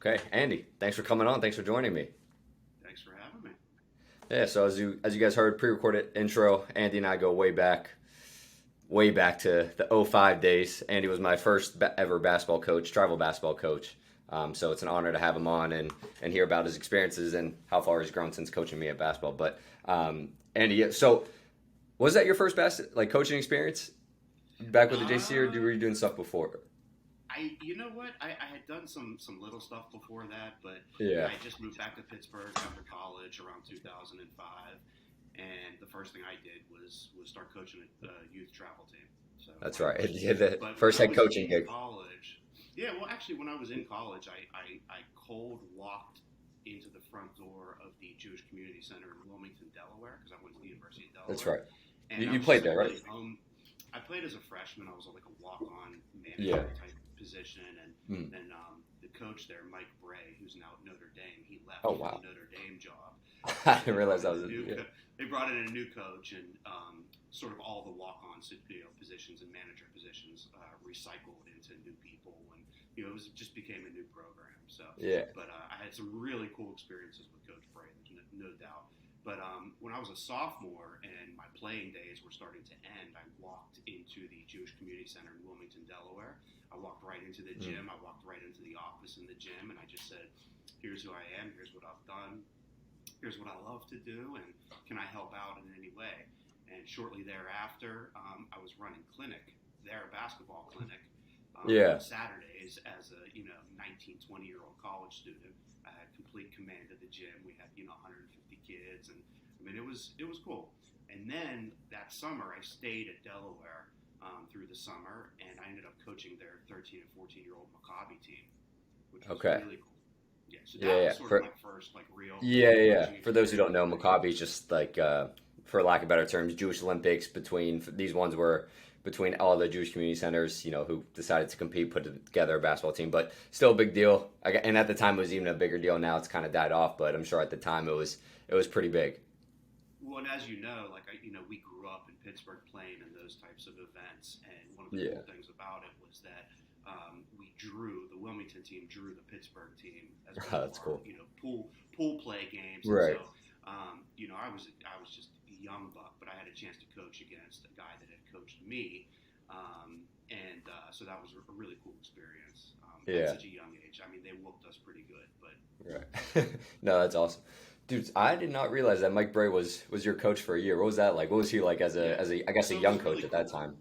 Okay, Andy, thanks for coming on. Thanks for joining me. Thanks for having me. Yeah, so as you guys heard, pre-recorded intro. Andy and I go way back to the '05 days. Andy was my first ever basketball coach, travel basketball coach. So it's an honor to have him on and hear about his experiences and how far he's grown since coaching me at basketball. But Andy, yeah, so was that your first coaching experience back with the JC, or were Uh, you doing stuff before? you know what? I had done some little stuff before that, but Yeah, I just moved back to Pittsburgh after college around 2005, and the first thing I did was start coaching a youth travel team. So, that's right. Yeah, the but when first I head was coaching in gig. college, yeah, well, actually, when I was in college, I cold walked into the front door of the Jewish Community Center in Wilmington, Delaware, because I went to the University of That's Delaware, right. and You, I you was played just there, like right? really home. I played as a freshman. I was like a walk-on Yeah. manager type position, and Hmm. then the coach there, Mike Bray, who's now at Notre Dame, he left Oh for the wow. Notre Dame job, and I so didn't realize that was yeah. they brought in a new coach, and sort of all the walk-on positions and manager positions recycled into new people, and it was just became a new program. So, Yeah. but I had some really cool experiences with Coach Bray. There's no doubt. But when I was a sophomore and my playing days were starting to end, I walked into the Jewish Community Center in Wilmington, Delaware. I walked right into the Mm. gym. I walked right into the office in the gym, and I just said, "Here's who I am. Here's what I've done. Here's what I love to do, and can I help out in any way?" And shortly thereafter, I was running their basketball clinic, Yeah. on Saturdays as a 19, 20-year-old college student. I had complete command of the gym. We had 150 kids, and I mean it was cool. And then that summer, I stayed at Delaware through the summer, and I ended up coaching their 13 and 14-year-old Maccabi team, which was Okay. really cool. Yeah, so Yeah, that yeah. was sort of my first like real Yeah. coaching For those who don't experience. know, Maccabi is just for lack of better terms, Jewish Olympics. Between these ones were between all the Jewish community centers, who decided to compete, put together a basketball team. But still a big deal. And at the time, it was even a bigger deal. Now it's kind of died off, but I'm sure at the time it was pretty big. Well, and as you know, we grew up in Pittsburgh playing in those types of events, and one of the Yeah. cool things about it was that the Wilmington team drew the Pittsburgh team as one of That's our, cool. pool play games, and Right. so, I was just a young buck, but I had a chance to coach against a guy that had coached me, and so that was a really cool experience at Yeah. such a young age. I mean, they whooped us pretty good, but Right. No, that's awesome. Dude, I did not realize that Mike Bray was your coach for a year. What was that like? What was he like as a yeah, as a I guess a so it young was coach really at that cool. time?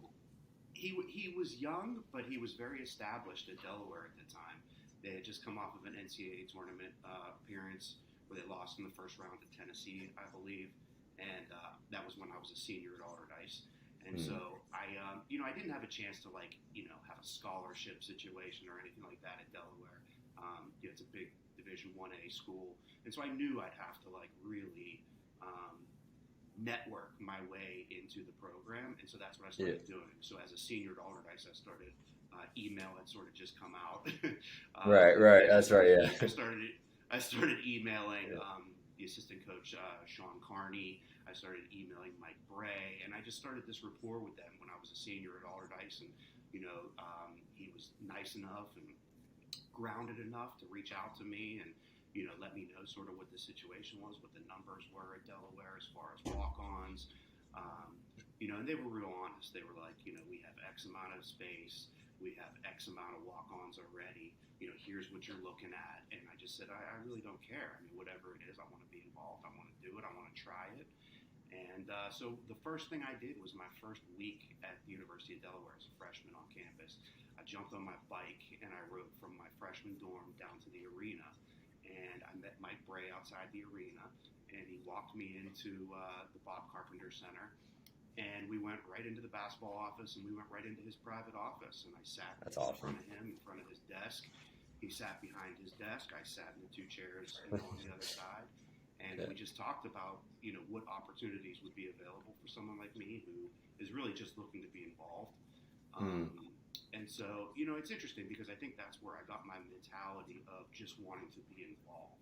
He was young, but he was very established at Delaware at the time. They had just come off of an NCAA tournament appearance where they lost in the first round to Tennessee, I believe, and that was when I was a senior at Alderdice. And Hmm. so I didn't have a chance to have a scholarship situation or anything like that at Delaware. It's a big Division 1A school, and so I knew I'd have to really um, network my way into the program, and so that's what I Yeah. started doing. So as a senior at Alderdice, I started email had sort of just come out, Right, right. and That's right. I Yeah. started emailing Yeah. the assistant coach Sean Carney. I started emailing Mike Bray, and I just started this rapport with them when I was a senior at Alderdice, and he was nice enough and grounded enough to reach out to me and let me know sort of what the situation was, what the numbers were at Delaware as far as walk-ons. And they were real honest. They were like, we have X amount of space, we have X amount of walk-ons already. Here's what you're looking at. And I just said, I really don't care. I mean, whatever it is, I want to be involved. I want to do it. I want to try it. And so the first thing I did was my first week at the University of Delaware as a freshman on campus. I jumped on my bike and I rode from my freshman dorm down to the arena. And I met Mike Bray outside the arena, and he walked me into the Bob Carpenter Center. And we went right into the basketball office, and we went right into his private office. And I sat That's in front awesome. of him, in front of his desk. He sat behind his desk. I sat in the two chairs, on the other side. And Yeah. we just talked about, what opportunities would be available for someone like me who is really just looking to be involved. Hmm. And so, it's interesting because I think that's where I got my mentality of just wanting to be involved,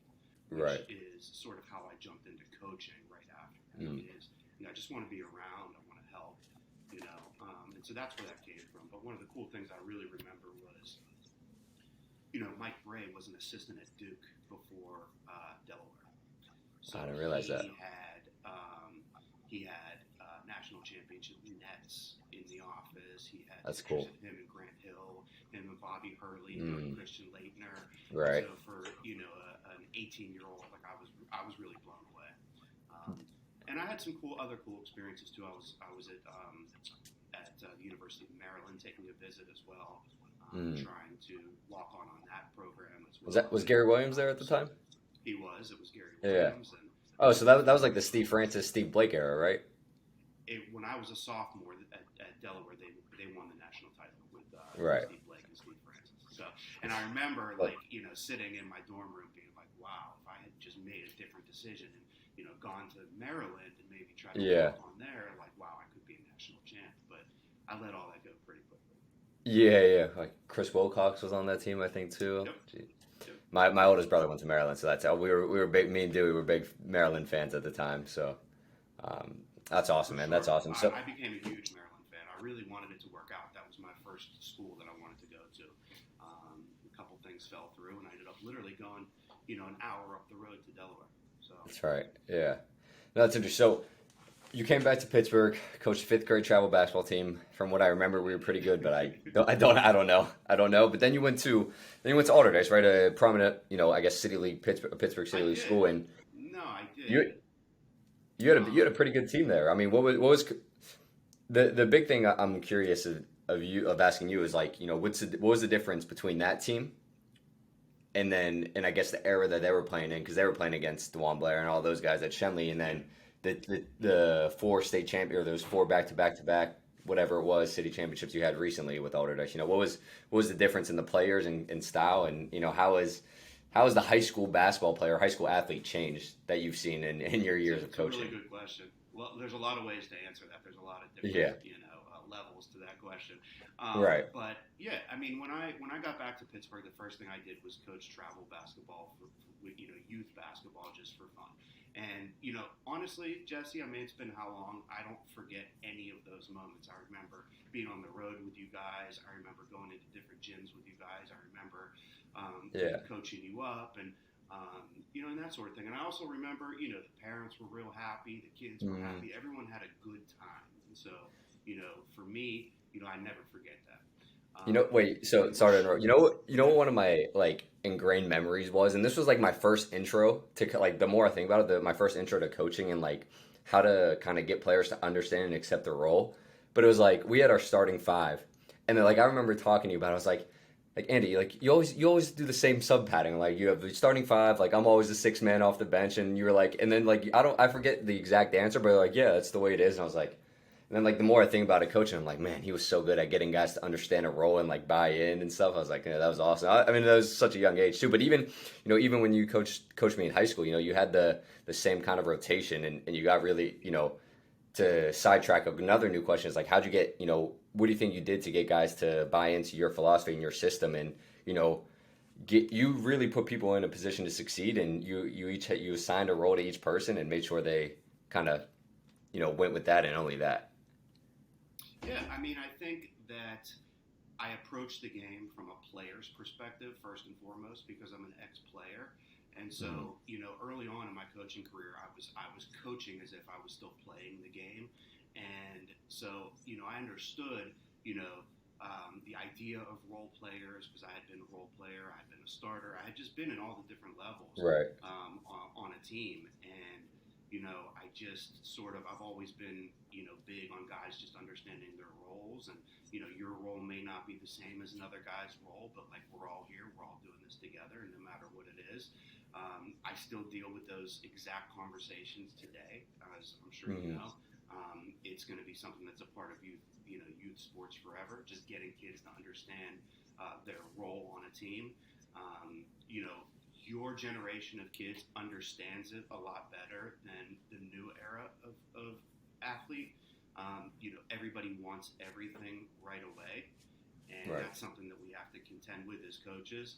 which Right. is sort of how I jumped into coaching right after that. Hmm. Is, I just want to be around, I want to help, and so that's where that came from. But one of the cool things I really remember was, Mike Bray was an assistant at Duke before Delaware. So I didn't realize that. He had national championship nets in the office. He had That's pictures cool. of him and Grant Hill, him and Bobby Hurley, him and Christian Leitner. Right. So for an 18-year-old, like I was really blown away. And I had some other cool experiences too. I was at the University of Maryland taking a visit as well, trying to walk on that program as well. Was Gary Williams there at the time? He was. It was Gary Yeah. Williams. And Oh, so that was like the Steve Francis, Steve Blake era, right? when I was a sophomore at Delaware, they won the national title with Right. Steve Blake and Steve Francis. So, and I remember sitting in my dorm room being like, wow, if I had just made a different decision and gone to Maryland and maybe tried to walk on there, like wow, I could be a national champ. But I let all that go pretty quickly. Yeah. Like Chris Wilcox was on that team, I think too. Yep. My oldest brother went to Maryland, so that's how we were big. Me and Dewey were big Maryland fans at the time. So that's awesome, man. That's awesome. So I became a huge Maryland fan. I really wanted it to work out. That was my first school that I wanted to go to. A couple things fell through, and I ended up literally going, an hour up the road to Delaware. So that's right. Yeah, no, that's interesting. So you came back to Pittsburgh, coached fifth grade travel basketball team. From what I remember, we were pretty good, but I don't know. But then you went to Alderdice, right? A prominent, I guess City League, Pittsburgh City League school, and no, I did. You had a pretty good team there. I mean, what was the big thing I'm curious of asking you is like, what was the difference between that team and I guess the era that they were playing in, because they were playing against DeJuan Blair and all those guys at Shenley, and then the 4 state champion, or those 4 back-to-back, whatever it was, city championships you had recently with Alderdice. What was the difference in the players and style, and how has the high school basketball player, high school athlete changed that you've seen in your years of coaching? That's a really good question. Well, there's a lot of ways to answer that. There's a lot of different levels to that question. Right. But yeah, I mean, when I got back to Pittsburgh, the first thing I did was coach travel basketball for youth basketball just for fun. And honestly, Jesse, I mean, it's been how long? I don't forget any of those moments. I remember being on the road with you guys. I remember going into different gyms with you guys. I remember coaching you up and and that sort of thing. And I also remember, the parents were real happy, the kids were happy, everyone had a good time. And so, for me, I never forget that. Wait, so sorry to interrupt. You know what one of my like ingrained memories was, and this was like my first intro to like, the more I think about it, my first intro to coaching and like how to kind of get players to understand and accept their role. But it was like we had our starting 5, and then like I remember talking to you about it, I was like Andy, like you always do the same sub pattern. Like you have the starting 5, like I'm always the 6th man off the bench, and you were like, and then like I forget the exact answer, but like yeah, that's the way it is. And I was like, and then like the more I think about it, coaching, I'm like, man, he was so good at getting guys to understand a role and like buy in and stuff. I was like, yeah, that was awesome. I mean, that was such a young age too. But even when you coached me in high school, you had the same kind of rotation, and you got really to sidetrack another new question is like, how'd you get what do you think you did to get guys to buy into your philosophy and your system, and you really put people in a position to succeed, and you assigned a role to each person and made sure they kind of went with that and only that. Yeah, I mean, I think that I approach the game from a player's perspective first and foremost, because I'm an ex-player. And so, early on in my coaching career, I was coaching as if I was still playing the game. And so, I understood, the idea of role players, because I had been a role player, I had been a starter, I had just been in all the different levels on a team. And, I just I've always been, big on guys just understanding their roles. And, your role may not be the same as another guy's role, but like we're all here, we're all doing this together, and no matter what it is. I still deal with those exact conversations today, as I'm sure you know. It's going to be something that's a part of youth sports forever, just getting kids to understand their role on a team. Your generation of kids understands it a lot better than the new era of athlete. Everybody wants everything right away, and that's something that we have to contend with as coaches.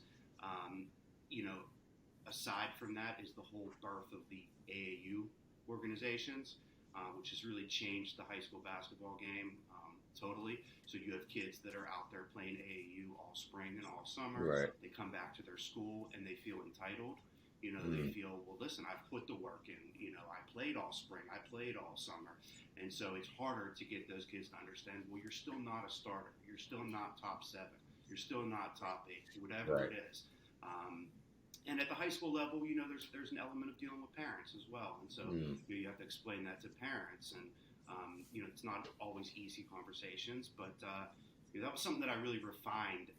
Aside from that is the whole birth of the AAU organizations, which has really changed the high school basketball game. totally. So you have kids that are out there playing AAU all spring and all summer. Right. They come back to their school and they feel entitled. They Mm. feel, well, listen, I've put the work in. I played all spring, I played all summer. And so it's harder to get those kids to understand, well, you're still not a starter. You're still not top 7. You're still not top 8, whatever Right. it is. And at the high school level, there's an element of dealing with parents as well. And so Mm. you have to explain that to parents. And, it's not always easy conversations, but that was something that I really refined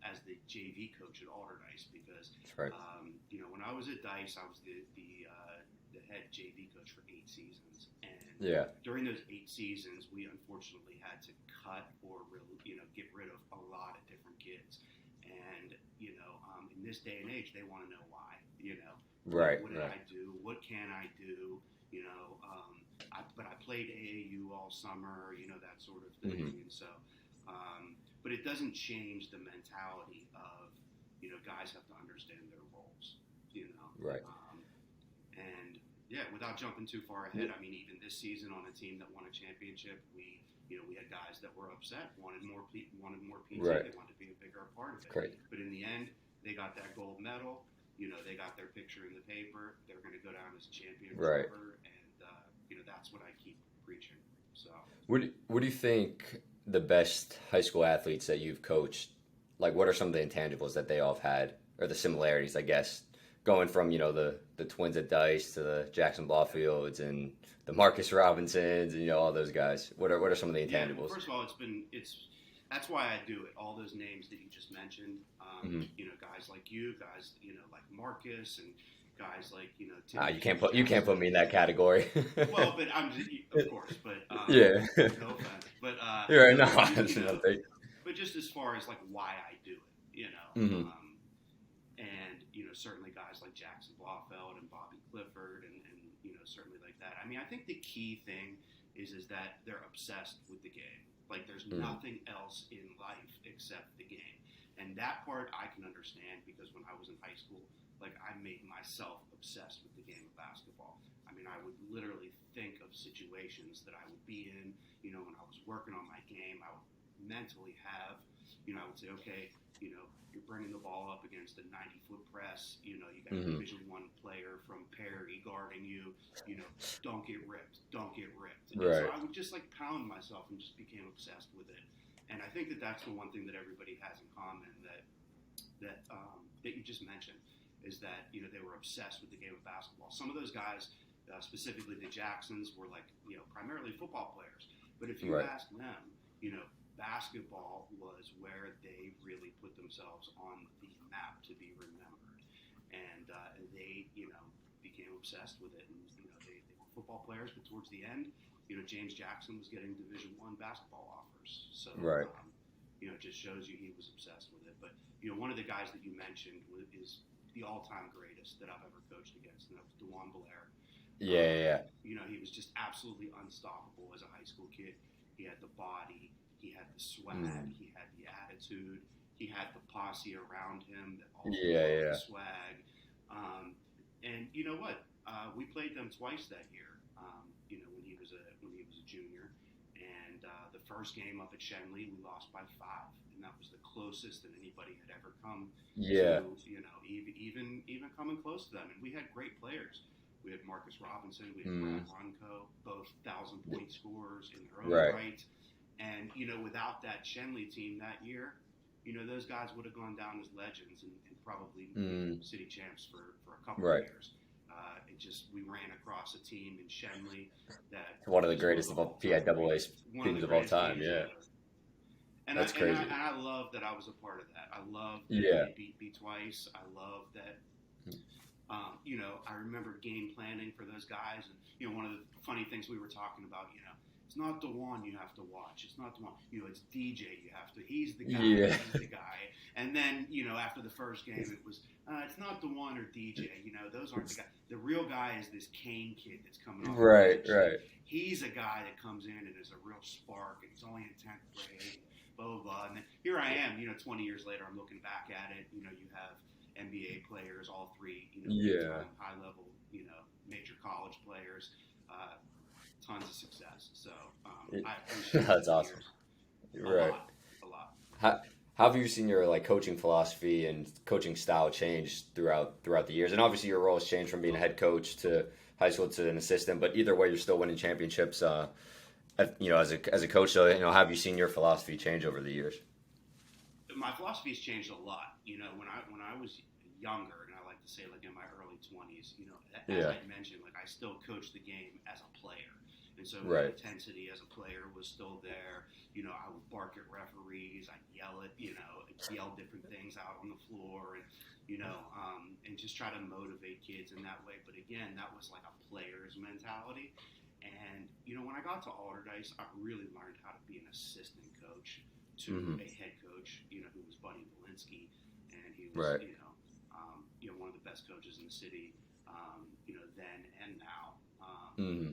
as the JV coach at Alderdice because, That's right. when I was at Dice, I was the head JV coach for 8 seasons. And Yeah. during those 8 seasons, we unfortunately had to cut or really, get rid of a lot of different kids. And, in this day and age, they want to know why, Right. What did Right. I do? What can I do? But I played AAU all summer, that sort of thing. Mm-hmm. And so, but it doesn't change the mentality of, guys have to understand their roles, Right. And yeah, without jumping too far ahead, I mean, even this season on a team that won a championship, we had guys that were upset, wanted more PT, Right. they wanted to be a bigger part of it. Great. But in the end, they got that gold medal. They got their picture in the paper. They're going to go down as a champion Right. forever, and that's what I keep preaching. So, What do you think the best high school athletes that you've coached, like what are some of the intangibles that they all have had, or the similarities, I guess, going from, the twins at Dice to the Jackson Blaufields and the Marcus Robinsons and, all those guys? What are some of the yeah, intangibles? first of all, that's why I do it. All those names that you just mentioned, Mhm. Guys like you, guys, like Marcus, and guys like, You can't put me in that category. Well, but I'm just, of course, but Yeah. no offense, but You're right. No, but just as far as like why I do it, Mhm. and certainly guys like Jackson Blofeld and Bobby Clifford, and certainly like that. I mean, I think the key thing is that they're obsessed with the game. Like there's nothing else in life except the game, and that part I can understand because when I was in high school, like I made myself obsessed with the game of basketball. I mean, I would literally think of situations that I would be in, when I was working on my game. I would mentally have, I would say, okay, you're bringing the ball up against a 90-foot press. You got a Division I player from Perry guarding you. Don't get ripped. Don't get ripped. And Right. so I would just like pound myself and just became obsessed with it. And I think that that's the one thing that everybody has in common that you just mentioned is that they were obsessed with the game of basketball. Some of those guys, specifically the Jacksons, were like primarily football players. But if you Right. ask them, basketball was where they really put themselves on the map to be remembered, and they became obsessed with it. And they were football players, but towards the end, James Jackson was getting Division I basketball offers. So Right. it just shows you he was obsessed with it. But one of the guys that you mentioned is the all-time greatest that I've ever coached against, and that was DeJuan Blair. Yeah. He was just absolutely unstoppable as a high school kid. He had the body, he had the swag, he had the attitude, he had the posse around him that also had the swag. And you know what? We played them twice that year. When he was a junior, and the first game up at Shenley, we lost by 5, and that was the closest that anybody had ever come. Yeah. To, even coming close to them, and we had great players. We had Marcus Robinson, we had Brad Runco, both 1,000-point scorers in their own right. And without that Shenley team that year, those guys would have gone down as legends and probably city champs for a couple of years. We ran across a team in Shenley that One of the greatest of all PIAA teams of all time. Yeah. And That's crazy. And I love that I was a part of that. I love that they beat me twice. I love that. I remember game planning for those guys, and one of the funny things we were talking about, it's not DeJuan you have to watch. It's not DeJuan. It's DJ you have to. He's the guy. Yeah. He's the guy. And then after the first game, it was it's not DeJuan or DJ. Those aren't the guys. The real guy is this Kane kid that's coming off. Right. He's a guy that comes in and is a real spark, and he's only in 10th grade. Blah blah blah. And then here I am. 20 years later, I'm looking back at it. You have NBA players, all three. High level. Major college players. Tons of success. So I appreciate That's awesome. years. A Right. lot, a lot. How, how have you seen your like coaching philosophy and coaching style change throughout the years? And obviously your role has changed from being a head coach to high school to an assistant, but either way, you're still winning championships. As a coach, so have you seen your philosophy change over the years? My philosophy's changed a lot. When I was younger, and I like to say like in my early 20s, as Yeah. I mentioned, like I still coached the game as a player, and so my Right. intensity as a player was still there. I would bark at referees, I'd yell at, I'd yell different things out on the floor, and just try to motivate kids in that way. But again, that was like a player's mentality. And when I got to Alderdice, I really learned how to be an assistant coach to Hmm. a head coach, who was Buddy Walensky, and he was, Right. one of the best coaches in the city, then and now. Hmm.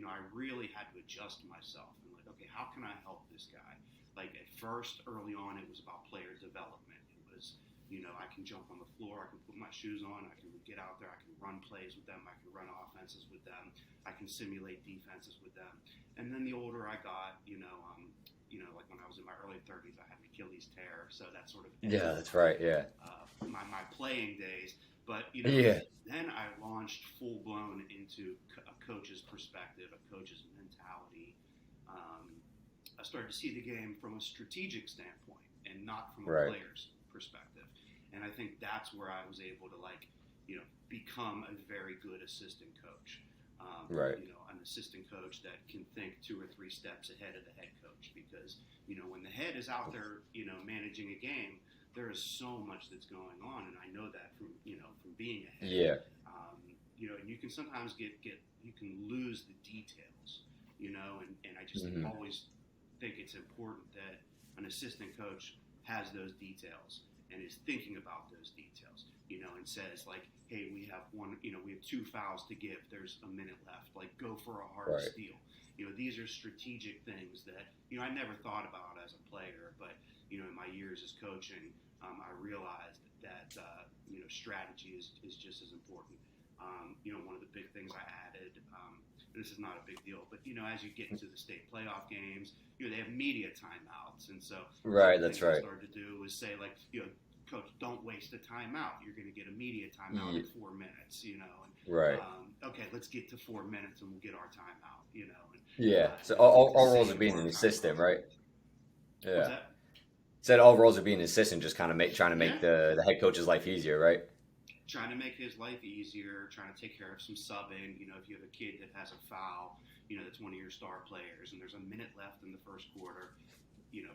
I really had to adjust myself and like, okay, how can I help this guy? Like at first, early on, it was about player development. It was, I can jump on the floor, I can put my shoes on, I can get out there, I can run plays with them, I can run offenses with them, I can simulate defenses with them. And then the older I got, like when I was in my early 30s, I had an Achilles tear, so that sort of Yeah, ended that's right. Yeah. my playing days. But Yeah. then I launched full blown into a coach's perspective, a coach's mentality. Um, I started to see the game from a strategic standpoint and not from a Right. player's perspective. And I think that's where I was able to become a very good assistant coach. Right. An assistant coach that can think 2 or 3 steps ahead of the head coach because when the head is out there managing a game, there is so much that's going on, and I know that from being a head. Yeah. And you can sometimes you can lose the details, and I just Hmm. always think it's important that an assistant coach has those details and is thinking about those details, and says like, hey, we have 2 fouls to give. There's a minute left. Like, go for a hard Right. steal. These are strategic things that I never thought about as a player, but in my years as coaching, I realized that strategy is just as important. One of the big things I added, this is not a big deal, but as you get into the state playoff games, they have media timeouts, and so one of Right. the That's things I right. started to do was say like, coach, don't waste a timeout. You're going to get a media timeout Ye- in 4 minutes, Right. okay, let's get to 4 minutes and we'll get our timeout, Yeah. So and we'll get to all roles of save being our an assistant, timeouts. right? What's Yeah. that? Said all roles of being an assistant, just kind of trying to Yeah, make the head coach's life easier, right? trying to make his life easier, trying to take care of some subbing. If you have a kid that has a foul, that's one of your star players, and there's a minute left in the first quarter,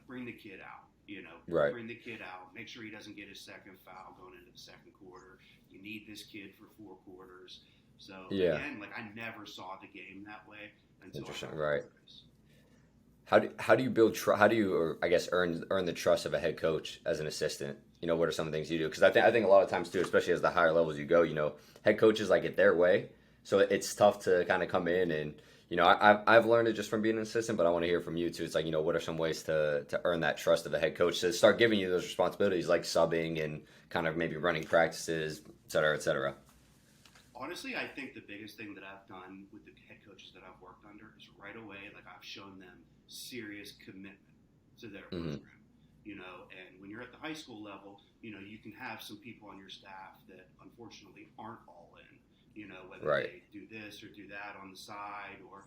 bring the kid out. Right. Bring the kid out. Make sure he doesn't get his second foul going into the second quarter. You need this kid for 4 quarters. So Yeah. again, like I never saw the game that way until I Interesting. got to Right. Alderdice. How do you build how do you or I guess earn the trust of a head coach as an assistant? What are some of the things you do? Because I think a lot of times too, especially as the higher levels you go, head coaches like it their way, so it's tough to kind of come in and I've learned it just from being an assistant, but I want to hear from you too. It's like what are some ways to earn that trust of a head coach to start giving you those responsibilities like subbing and kind of maybe running practices, et cetera, et cetera. Honestly, I think the biggest thing that I've done with the head coaches that I've worked under is right away, like I've shown them serious commitment to their Hmm. program. And when you're at the high school level, you can have some people on your staff that unfortunately aren't all in. Whether Right. they do this or do that on the side, or Or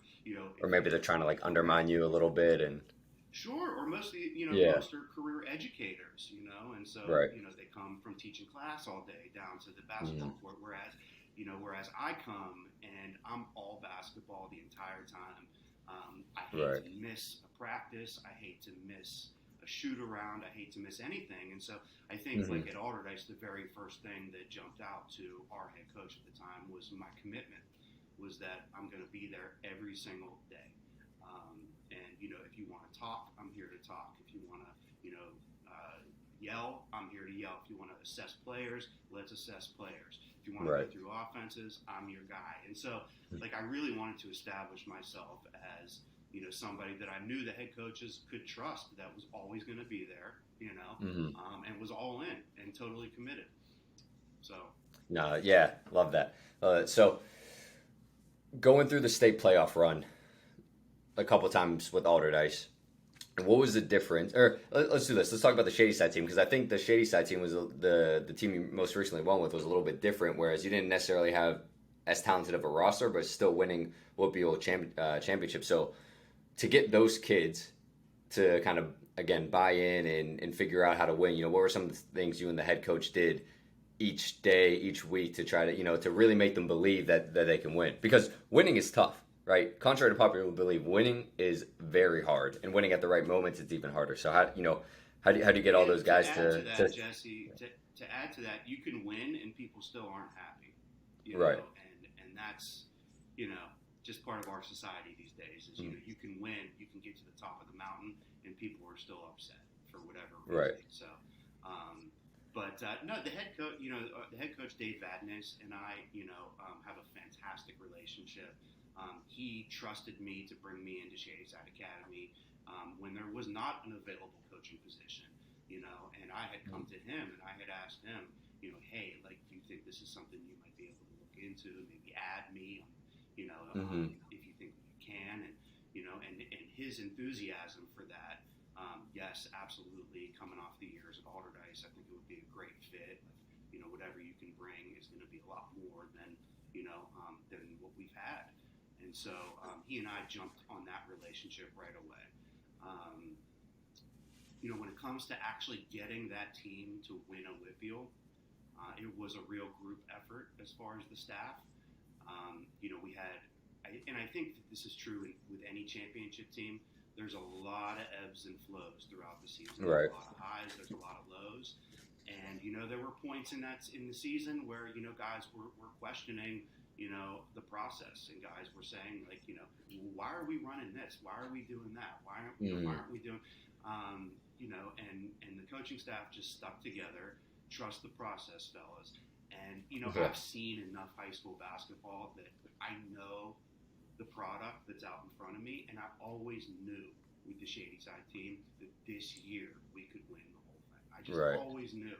if maybe they're they're trying to part of like the program. undermine you a little bit and Sure, or mostly, yeah. most are career educators, and so, Right. they come from teaching class all day down to the basketball Hmm. court, whereas I come and I'm all basketball the entire time. I hate Right. to miss a practice. I hate to miss a shoot around. I hate to miss anything. And so I think, Hmm. like at Alderdice, the very first thing that jumped out to our head coach at the time was my commitment, was that I'm going to be there every single day. And if you want to talk, I'm here to talk. If you want to, yell, I'm here to yell. If you want to assess players, let's assess players. If you want to go Right. through offenses, I'm your guy. And so, like, I really wanted to establish myself as somebody that I knew the head coaches could trust, that was always going to be there, Hmm. and was all in and totally committed. So, No, yeah, love that. So going through the state playoff run a couple times with Alderdice, what was the difference? Or let's do this. Let's talk about the Shadyside team because I think the Shadyside team was the team you most recently won with was a little bit different. Whereas you didn't necessarily have as talented of a roster, but still winning Whoopi championship. So to get those kids to kind of again buy in and figure out how to win, what were some of the things you and the head coach did each day, each week to try to to really make them believe that they can win because winning is tough. Right, contrary to popular belief, winning is very hard, and winning at the right moments it's even harder. So how do you get all those guys to that, Jesse? To add to that, you can win and people still aren't happy, right? And that's just part of our society these days. Is you can win, you can get to the top of the mountain, and people are still upset for whatever reason. Right. So, no, the head coach, the head coach Dave Vadnais and I, have a fantastic relationship. He trusted me to bring me into Shadyside Academy when there was not an available coaching position, and I had come to him and I had asked him, hey, like, do you think this is something you might be able to look into, maybe add me, if you think you can, and his enthusiasm for that, yes, absolutely, coming off the years at Alderdice, I think it would be a great fit. Whatever you can bring is going to be a lot more than what we've had. And so he and I jumped on that relationship right away. When it comes to actually getting that team to win a Whitfield, it was a real group effort as far as the staff. We had, and I think that this is true with any championship team, there's a lot of ebbs and flows throughout the season. Right. There's a lot of highs, there's a lot of lows. And, there were points in the season where, guys were questioning the process, and guys were saying, like, why are we running this? Why are we doing that? Why aren't we doing, and the coaching staff just stuck together. Trust the process, fellas. And, I've seen enough high school basketball that I know the product that's out in front of me, and I always knew with the Shadyside team that this year we could win the whole thing. I just always knew.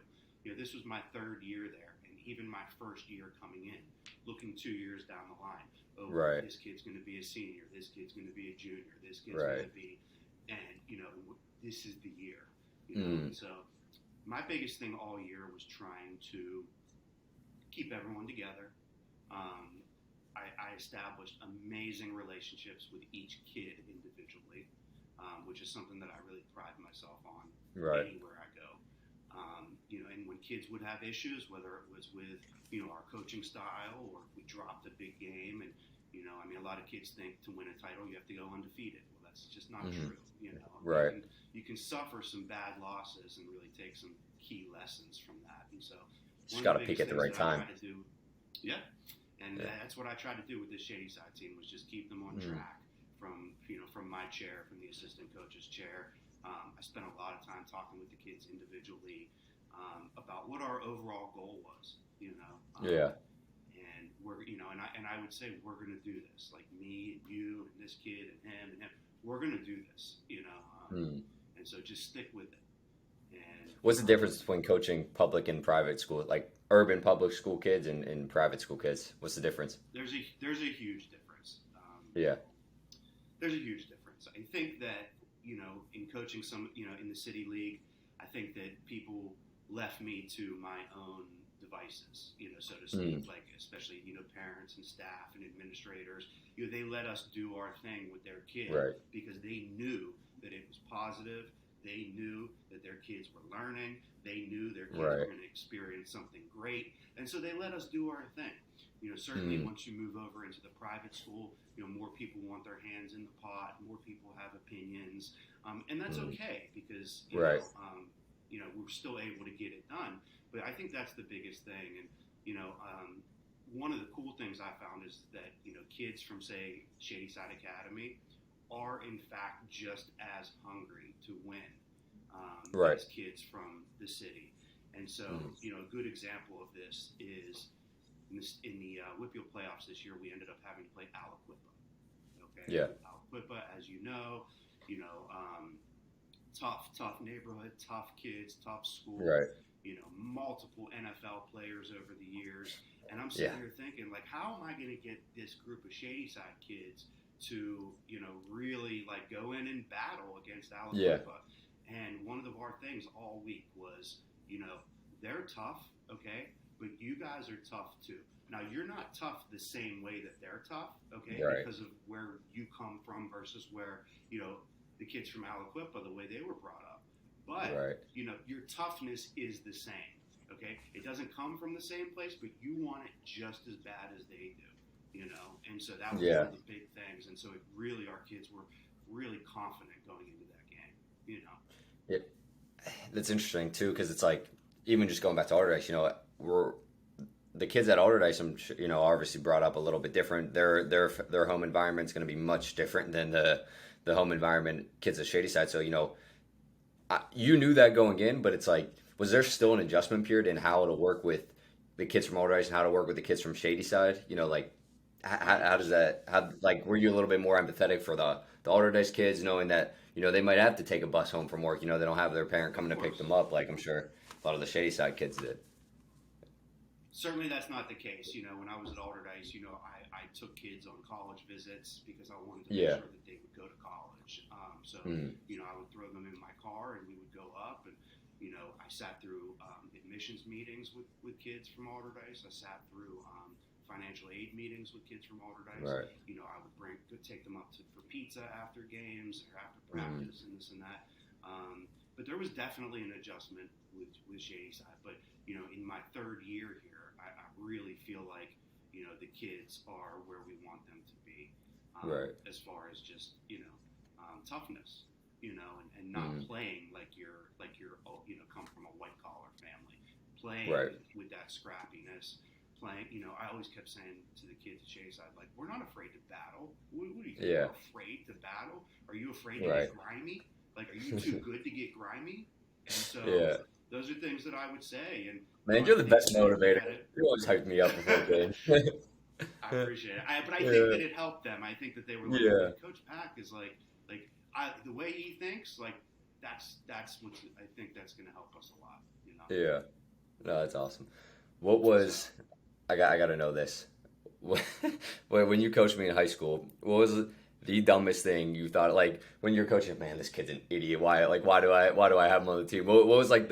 This was my third year there, and even my first year coming in, looking 2 years down the line. This kid's going to be a senior. This kid's going to be a junior. This kid's going to be, and this is the year. And so my biggest thing all year was trying to keep everyone together. I established amazing relationships with each kid individually, which is something that I really pride myself on anywhere I go. And when kids would have issues, whether it was with, our coaching style or if we dropped a big game, and, a lot of kids think to win a title you have to go undefeated. Well, that's just not true. Right. You can suffer some bad losses and really take some key lessons from that. And so just got to peak at the right time. That's what I tried to do with this Shadyside team, was just keep them on track from my chair, from the assistant coach's chair. I spent a lot of time talking with the kids individually about what our overall goal was, and we're, and I would say, we're going to do this, like me and you and this kid and him, we're going to do this, and so just stick with it. And what's the difference between coaching public and private school, like urban public school kids and private school kids? What's the difference? There's a huge difference. There's a huge difference. I think that, in coaching in the city league, I think that people left me to my own devices, so to speak, like especially, parents and staff and administrators, they let us do our thing with their kids because they knew that it was positive. They knew that their kids were learning. They knew their kids were going to experience something great. And so they let us do our thing. Certainly once you move over into the private school, more people want their hands in the pot, more people have opinions. And that's okay because, we're still able to get it done. But I think that's the biggest thing. And, one of the cool things I found is that, kids from, say, Shadyside Academy are, in fact, just as hungry to win as kids from the city. And so, a good example of this is in the Whitfield playoffs this year, we ended up having to play Aliquippa. Okay? Yeah. Aliquippa, as you know, tough neighborhood, tough kids, tough school. Right. Multiple NFL players over the years. And I'm sitting here thinking, like, how am I going to get this group of Shadyside kids to, really like go in and battle against Yeah. Aliquippa. And one of our things all week was, they're tough, okay, but you guys are tough too. Now you're not tough the same way that they're tough, okay, Right. because of where you come from versus where, the kids from Aliquippa, the way they were brought up. But, Right. Your toughness is the same, okay? It doesn't come from the same place, but you want it just as bad as they do. And so that was Yeah. one of the big things. And so our kids were really confident going into that game, Yeah. That's interesting too, because it's like even just going back to Alderdice, we're the kids at Alderdice, obviously brought up a little bit different. Their home environment's going to be much different than the home environment kids at Shadyside. So you knew that going in, but it's like, was there still an adjustment period in how to work with the kids from Alderdice and how to work with the kids from Shadyside? Like how does that? How like were you a little bit more empathetic for the Alderdice kids, knowing that they might have to take a bus home from work? They don't have their parent coming to of pick course. them up, like I'm sure a lot of the Shadyside kids did. Certainly that's not the case. When I was at Alderdice, I took kids on college visits because I wanted to make Yeah. sure that they would go to college. So, Mm. I would throw them in my car and we would go up and, I sat through admissions meetings with kids from Alderdice. I sat through financial aid meetings with kids from Alderdice. Right. I would take them up for pizza after games or after Mm. practice and this and that. But there was definitely an adjustment with Shadyside. But, in my third year here, I really feel like, the kids are where we want them to be, Right. as far as just, toughness, and not Mm. playing like you're, come from a white collar family, playing Right. with that scrappiness, playing, I always kept saying to the kids at Shadyside, like, we're not afraid to battle. What do you think? Yeah. We're afraid to battle? Are you afraid to Right. get grimy? Like, are you too good to get grimy? And so Yeah. those are things that I would say. And Man, I you're the think best that we motivator. had it. You always hype me up before games. I appreciate it. But I Yeah. think that it helped them. I think that they were like, Yeah. Coach Pack is like the way he thinks, like that's what I think that's going to help us a lot. Yeah. No, that's awesome. What was I got to know this. When you coached me in high school, what was the dumbest thing you thought, like when you're coaching? Man, this kid's an idiot. Why do I have him on the team? What was like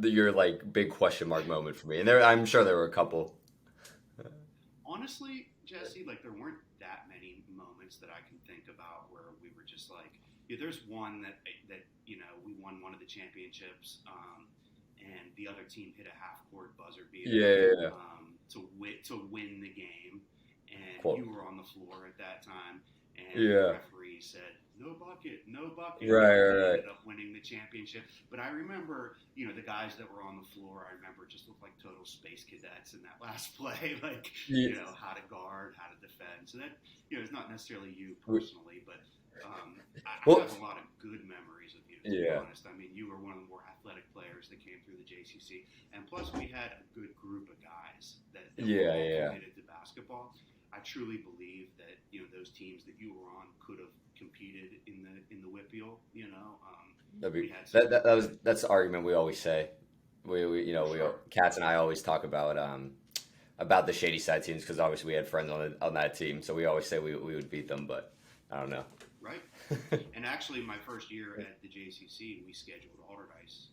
your like big question mark moment for me? And I'm sure there were a couple. Honestly, Jesse, like there weren't that many moments that I can think about where we were just like, there's one that we won one of the championships, and the other team hit a half court buzzer beater, Yeah. to win the game, and Quote. you were on the floor at that time, and Yeah. the referee said no bucket, no bucket. Right. And we Right. ended up winning the championship. But I remember, the guys that were on the floor, I remember just looked like total space cadets in that last play, like Yeah. how to guard, how to defend. So that it's not necessarily you personally, but I Well, have a lot of good memories of you. To be Yeah. honest, I mean, you were one of the more athletic players that came through the JCC, and plus we had a good group of guys that Yeah, were all yeah. committed to basketball. I truly believe that those teams that you were on could have competed in the WPIAL. That'd We be had some, that's the argument we always say. We Sure. Katz and I always talk about the Shadyside teams because obviously we had friends on that team, so we always say we would beat them, but I don't know. right. And actually, my first year at the JCC, we scheduled Alderdice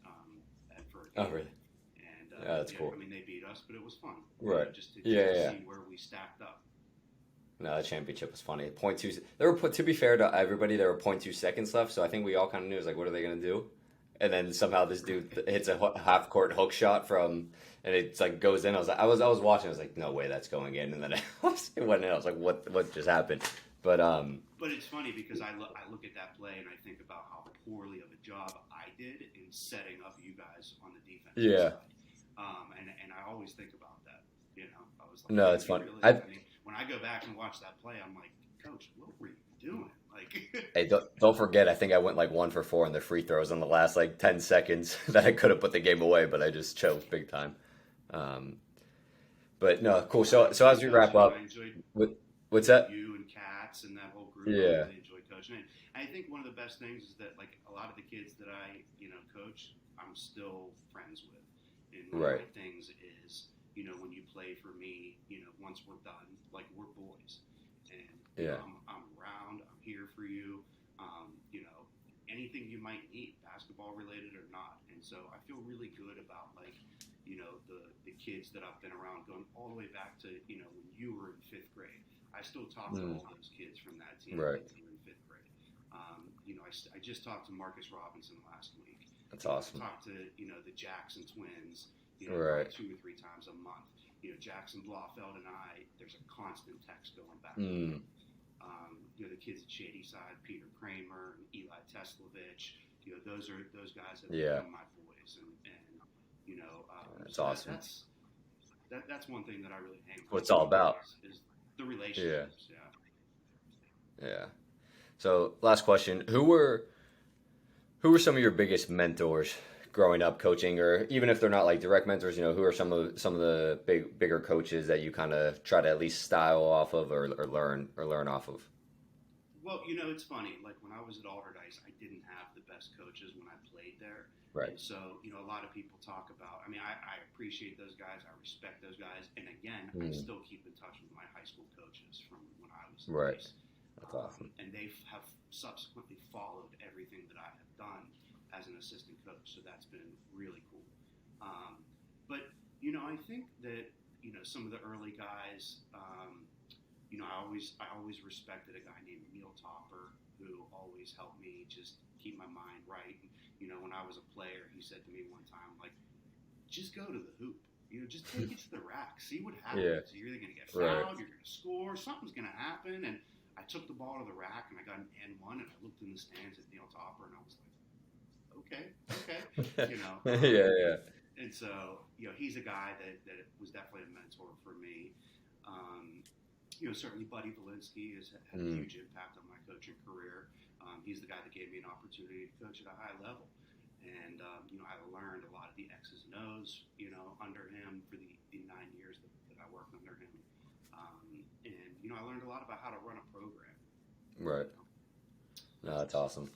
for a game. Oh, really? And Yeah, that's cool. I mean, they beat us, but it was fun. Right. Just to Yeah. see where we stacked up. No, that championship was funny. .2. There were to be fair to everybody, there were .2 seconds left, so I think we all kind of knew it was like, what are they gonna do? And then somehow this dude hits a half court hook shot and it's like goes in. I was watching. I was like, no way, that's going in. And then it went in. I was like, what just happened? But But it's funny because I look at that play and I think about how poorly of a job I did in setting up you guys on the defensive Yeah. side. And I always think about that. I was like, No, it's you funny. really- I mean, when I go back and watch that play, I'm like, Coach, what were you doing? Like, Hey, don't forget, I think I went like 1 for 4 in the free throws in the last like 10 seconds that I could have put the game away, but I just choked big time. But no, cool. So as we wrap up, I enjoyed what's that? you and Katz and that whole group. Yeah. I really enjoyed coaching. And I think one of the best things is that like a lot of the kids that I coach, I'm still friends with. And one Right. of the things is when you play for me, once we're done, like we're boys, and Yeah. I'm around here for you. You know, anything you might need, basketball related or not. And so I feel really good about like, you know, the kids that I've been around going all the way back to, you know, when you were in fifth grade. I still talk to all those kids from that team Right. when we were in fifth grade. You know, I just talked to Marcus Robinson last week. That's awesome. I talked to, you know, the Jackson twins, you know, Right. 2 or 3 times a month. You know, Jackson Blofeld and I, there's a constant text going back. You know, the kids at Shadyside, Peter Kramer, and Eli Teslovich, you know, those guys have become my boys, and you know, that's so awesome. That's one thing that I really hang on. What it's all about is the relationships. Yeah. So last question: Who were some of your biggest mentors growing up coaching, or even if they're not like direct mentors, you know, who are some of the bigger coaches that you kind of try to at least style off of or learn off of? Well, you know, it's funny. Like when I was at Alderdice, I didn't have the best coaches when I played there. Right. And so, you know, a lot of people talk about, I mean, I appreciate those guys. I respect those guys. And again, I still keep in touch with my high school coaches from when I was in Right. Dice. That's awesome. And they have subsequently followed everything that I have done as an assistant coach. So that's been really cool. But, you know, I think that, you know, some of the early guys, you know, I always respected a guy named Neil Topper who always helped me just keep my mind right. You know, when I was a player, he said to me one time, like, just go to the hoop. You know, just take it to the rack. See what happens. Yeah. You're either going to get fouled, you're going to score, something's going to happen. And I took the ball to the rack and I got an N1 and I looked in the stands at Neil Topper and I was like, okay. You know. Yeah. And so, you know, he's a guy that was definitely a mentor for me. You know, certainly Buddy Valinsky has had a huge impact on my coaching career. He's the guy that gave me an opportunity to coach at a high level. And, you know, I learned a lot of the X's and O's, you know, under him for the 9 years that I worked under him. And, you know, I learned a lot about how to run a program. Right. No, that's awesome.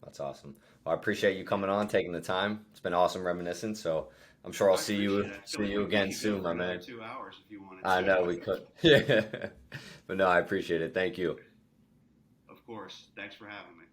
That's awesome. Well, I appreciate you coming on, taking the time. It's been awesome reminiscing. So I'm sure I'll see you again soon, my man. 2 hours if you wanted to. I know we could. Yeah. But no, I appreciate it. Thank you. Of course. Thanks for having me.